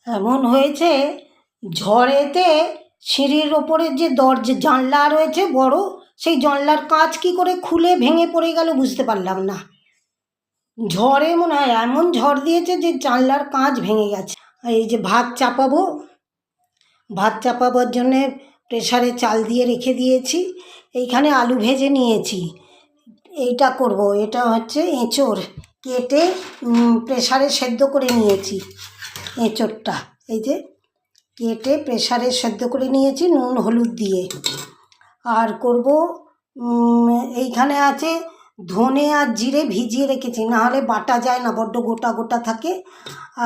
এমন হয়েছে, ঝড়েতে সিঁড়ির ওপরের যে দরজা জানলা রয়েছে বড়, সেই জানলার কাঁচ কী করে খুলে ভেঙে পড়ে গেল বুঝতে পারলাম না। ঝড়ে মনে হয় এমন ঝড় দিয়েছে যে জানলার কাঁচ ভেঙে গেছে। আর এই যে ভাত চাপাবার জন্যে প্রেসারে চাল দিয়ে রেখে দিয়েছি। এইখানে আলু ভেজে নিয়েছি। এইটা করব, এটা হচ্ছে এঁচোড় কেটে প্রেসারে সেদ্ধ করে নিয়েছি। এঁচোড়টা এই যে কেটে প্রেসারে সেদ্ধ করে নিয়েছি নুন হলুদ দিয়ে। আর করব, এইখানে আছে ধনে আর জিরে ভিজিয়ে রেখেছি, নাহলে বাটা যায় না, বড্ড গোটা গোটা থাকে।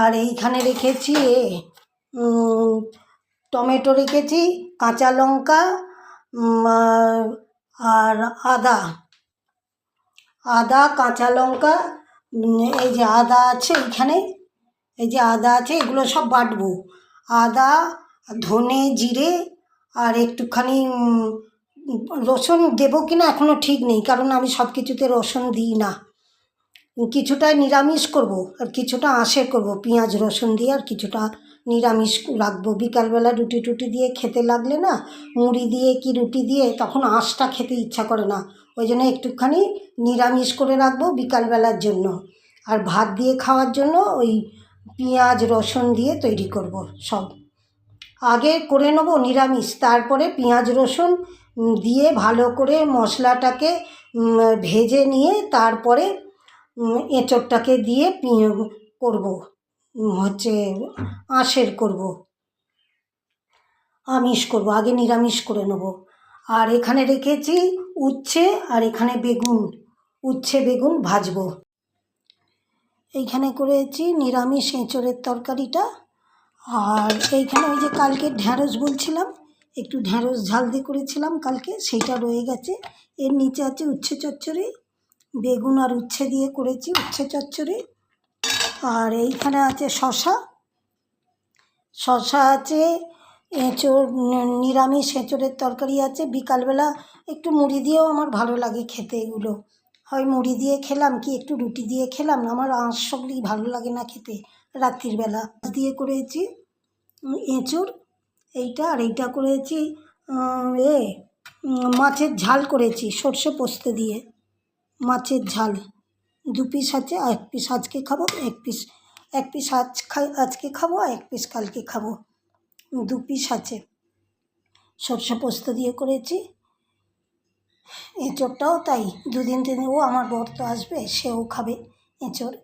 আর এইখানে রেখেছি টমেটো রেখেছি, কাঁচা লঙ্কা আর আদা কাঁচা লঙ্কা। এই যে আদা আছে এইখানে, এই যে আদা আছে, এগুলো সব বাটবো। আদা, ধনে, জিরে আর একটুখানি রসুন দেবো কি না এখনও ঠিক নেই, কারণ আমি সব কিছুতে রসুন দিই না। কিছুটা নিরামিষ করব আর কিছুটা আঁশের করব, পেঁয়াজ রসুন দিয়ে, আর কিছুটা নিরামিষ রাখবো। বিকালবেলা রুটি টুটি দিয়ে খেতে লাগলে না, মুড়ি দিয়ে কি রুটি দিয়ে, তখন আঁশটা খেতে ইচ্ছা করে না। ওই জন্য একটুখানি নিরামিষ করে রাখবো বিকালবেলার জন্য। আর ভাত দিয়ে খাওয়ার জন্য ওই পেঁয়াজ রসুন দিয়ে তৈরি করব সব। আগে করে নেব নিরামিষ, তারপরে পেঁয়াজ রসুন দিয়ে ভালো করে মশলাটাকে ভেজে নিয়ে তারপরে এঁচোড়টাকে দিয়ে করব, হচ্ছে আঁশের করব, আমিষ করব। আগে নিরামিষ করে নেব। আর এখানে রেখেছি উচ্ছে, আর এখানে উচ্ছে বেগুন ভাজবো। এইখানে করেছি নিরামিষ এঁচোড়ের তরকারিটা। আর এইখানে ওই যে কালকে ঢ্যাঁড়স বলছিলাম, একটু ঢ্যাঁড়স ঝাল দিয়ে করেছিলাম কালকে, সেইটা রয়ে গেছে। এর নিচে আছে উচ্ছে চচ্চড়ি, বেগুন আর উচ্ছে দিয়ে করেছি উচ্ছে চচ্চড়ি। আর এইখানে আছে শশা আছে, এঁচোড় নিরামিষ এঁচোড়ের তরকারি আছে। বিকালবেলা একটু মুড়ি দিয়েও আমার ভালো লাগে খেতে এগুলো, হয় মুড়ি দিয়ে খেলাম কি একটু রুটি দিয়ে খেলাম, আমার আঁশ সবই ভালো লাগে না খেতে রাত্রির বেলা। দিয়ে করেছি এঁচোড় এইটা, আর এইটা করেছি মাছের ঝাল করেছি সর্ষে পোস্ত দিয়ে, মাছের ঝাল। 2 পিস আছে, আর 1 পিস আজকে খাবো, 1 পিস আজকে খাবো, আর 1 পিস কালকে খাবো। 2 পিস আছে, সর্ষে পোস্ত দিয়ে করেছি। এঁচোড়টাও তাই, 2 দিন 3 দিন, ও আমার বর তো আসবে, সেও খাবে এঁচোড়।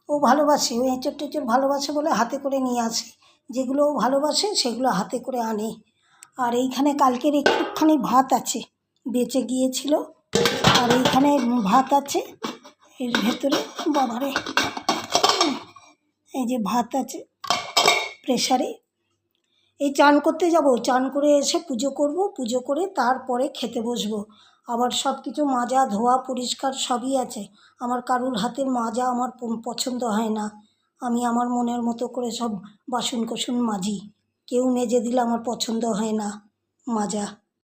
ও ভালোবাসে, ও এঁচোড় টেঁচোড় ভালোবাসে বলে হাতে করে নিয়ে আসে, যেগুলো ও ভালোবাসে সেগুলো হাতে করে আনে। আর এইখানে কালকের একটুখানি ভাত আছে, বেঁচে গিয়েছিল। আর এইখানে ভাত আছে এর ভেতরে, বাবারে, এই যে ভাত আছে প্রেসারে। এই চান করতে যাব, চান করে এসে পুজো করব, পুজো করে তারপরে খেতে বসবো। আবার সব কিছু মাজা ধোয়া পরিষ্কার সবই আছে। আমার কারুর হাতের মাজা আমার পছন্দ হয় না। আমি আমার মনের মতো করে সব বাসন কোসন মাজি, কেউ মেজে দিলে আমার পছন্দ হয় না মাজা।